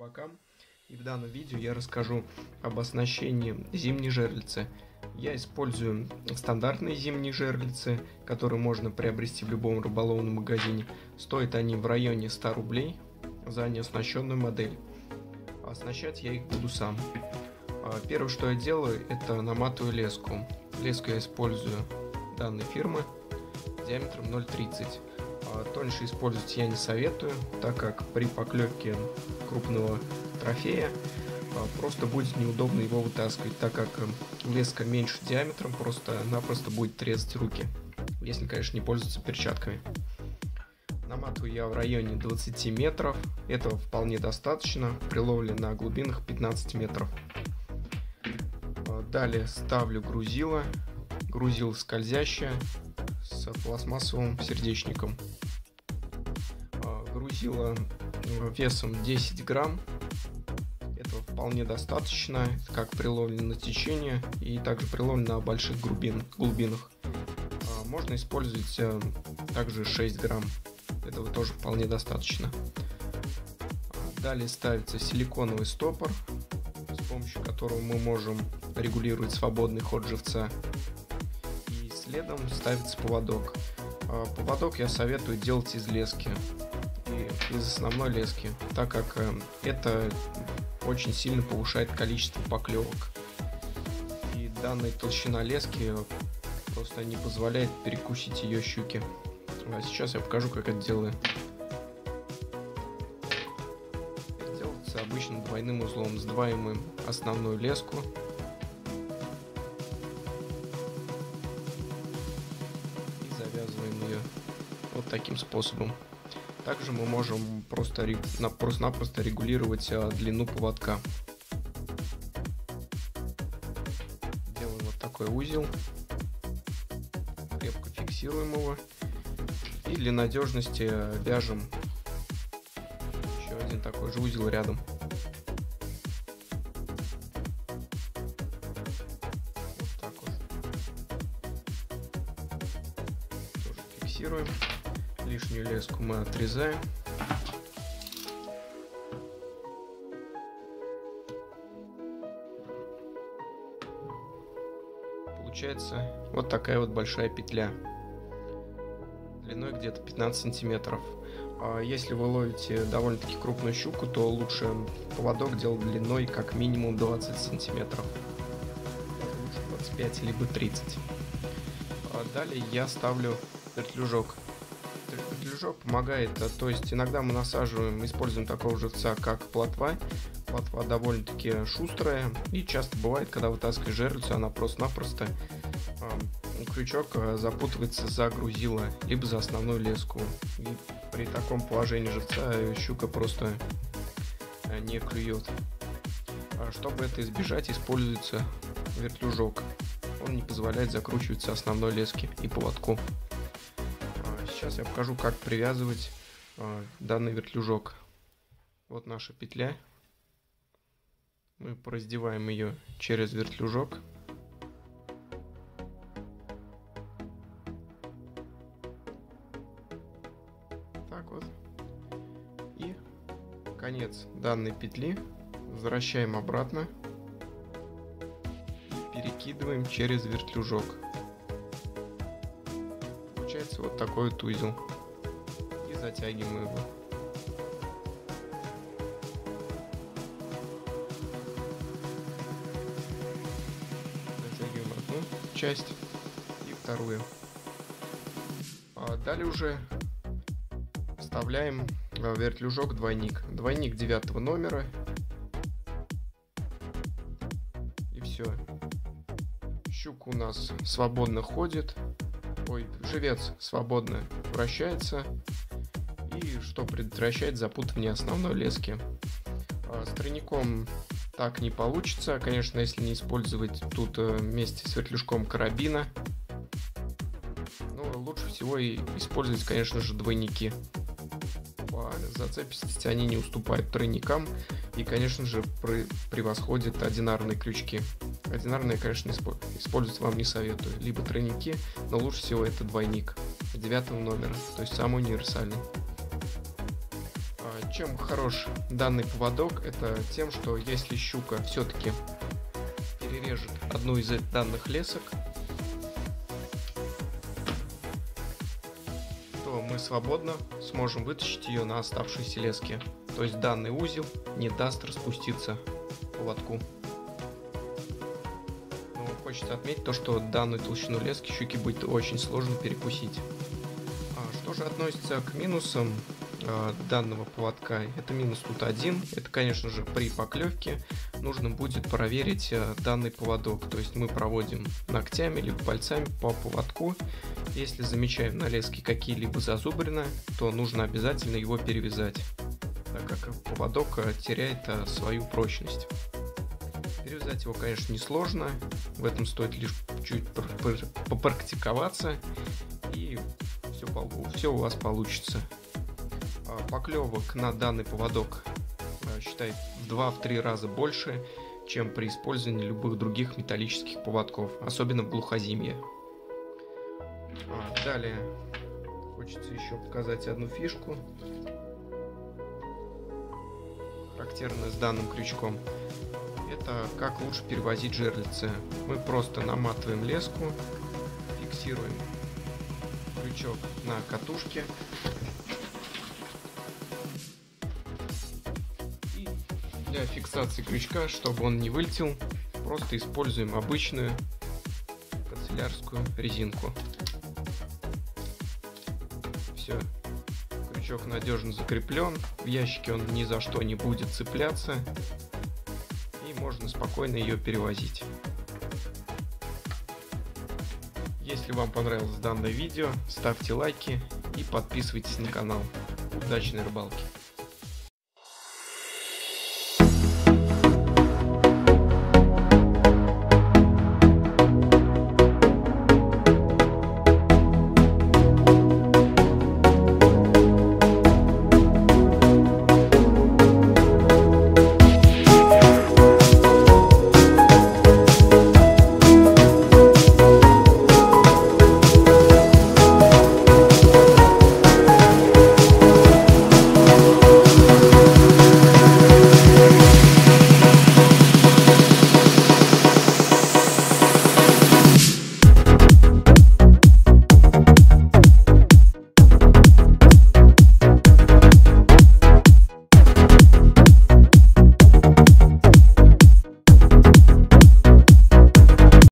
бокам, и в данном видео я расскажу об оснащении зимней жерлицы. Я использую стандартные зимние жерлицы, которые можно приобрести в любом рыболовном магазине. Стоят они в районе 100 рублей за неоснащенную модель. Оснащать я их буду сам. Первое, что я делаю, это наматываю леску. Леску я использую данной фирмы диаметром 0,30. Тоньше использовать я не советую, так как при поклевке крупного трофея просто будет неудобно его вытаскивать, так как леска меньше диаметром просто-напросто будет резать руки, если, конечно, не пользоваться перчатками. Наматываю я в районе 20 метров, этого вполне достаточно при ловле на глубинах 15 метров. Далее ставлю грузило скользящее с пластмассовым сердечником. Грузило весом 10 грамм. Этого вполне достаточно, как при ловле на течение и также при ловле на больших глубинах. Можно использовать также 6 грамм. Этого тоже вполне достаточно. Далее ставится силиконовый стопор, с помощью которого мы можем регулировать свободный ход живца. И следом ставится поводок. Поводок я советую делать из лески, и из основной лески, так как это очень сильно повышает количество поклевок. И данная толщина лески просто не позволяет перекусить ее щуки. А сейчас я покажу, как это делаю. Это делается обычно двойным узлом. Сдваиваем основную леску. И завязываем ее вот таким способом. Также мы можем просто-напросто регулировать длину поводка. Делаем вот такой узел. Крепко фиксируем его. И для надежности вяжем еще один такой же узел рядом. Вот так вот. Тоже фиксируем. Лишнюю леску мы отрезаем. Получается вот такая вот большая петля. Длиной где-то 15 сантиметров. Если вы ловите довольно-таки крупную щуку, то лучше поводок делать длиной как минимум 20 сантиметров. Лучше 25 либо 30. Далее я ставлю вертлюжок. Вертлюжок помогает, то есть иногда мы используем такого живца, как плотва. Плотва довольно-таки шустрая, и часто бывает, когда вытаскиваешь жерлицу, она просто-напросто крючок запутывается за грузило, либо за основную леску. И при таком положении живца щука просто не клюет. Чтобы это избежать, используется вертлюжок. Он не позволяет закручиваться основной леске и поводку. Сейчас я покажу, как привязывать данный вертлюжок. Вот наша петля. Мы пораздеваем ее через вертлюжок. Так вот. И конец данной петли возвращаем обратно. Перекидываем через вертлюжок. Получается вот такой вот узел. И затягиваем его. Затягиваем одну часть и вторую. Далее уже вставляем в вертлюжок двойник. Двойник 9 номера. И все. Щука у нас свободно ходит. Живец свободно вращается. И что предотвращает запутывание основной лески. С тройником так не получится. Конечно, если не использовать тут вместе с вертлюжком карабина. Но лучше всего использовать, конечно же, двойники. По зацепистости они не уступают тройникам. И, конечно же, превосходят одинарные крючки. Одинарные, конечно, использовать вам не советую. Либо тройники, но лучше всего это двойник 9 номера, то есть самый универсальный. Чем хорош данный поводок, это тем, что если щука все-таки перережет одну из данных лесок, то мы свободно сможем вытащить ее на оставшиеся лески. То есть данный узел не даст распуститься поводку. Но хочется отметить то, что данную толщину лески щуки будет очень сложно перекусить. Что же относится к минусам данного поводка? Это минус тут один. Это, конечно же, при поклевке нужно будет проверить данный поводок. То есть мы проводим ногтями либо пальцами по поводку. Если замечаем на леске какие-либо зазубрины, то нужно обязательно его перевязать, так как поводок теряет свою прочность. Перевязать его, конечно, несложно. В этом стоит лишь чуть попрактиковаться, и все у вас получится. Поклевок на данный поводок, считай, в 2-3 раза больше, чем при использовании любых других металлических поводков, особенно в глухозимье. Далее хочется еще показать одну фишку, характерную с данным крючком. Это как лучше перевозить жерлицы. Мы просто наматываем леску, фиксируем крючок на катушке и для фиксации крючка, чтобы он не вылетел, просто используем обычную канцелярскую резинку. Все, крючок надежно закреплен, в ящике он ни за что не будет цепляться, и можно спокойно ее перевозить. Если вам понравилось данное видео, ставьте лайки и подписывайтесь на канал. Удачной рыбалки!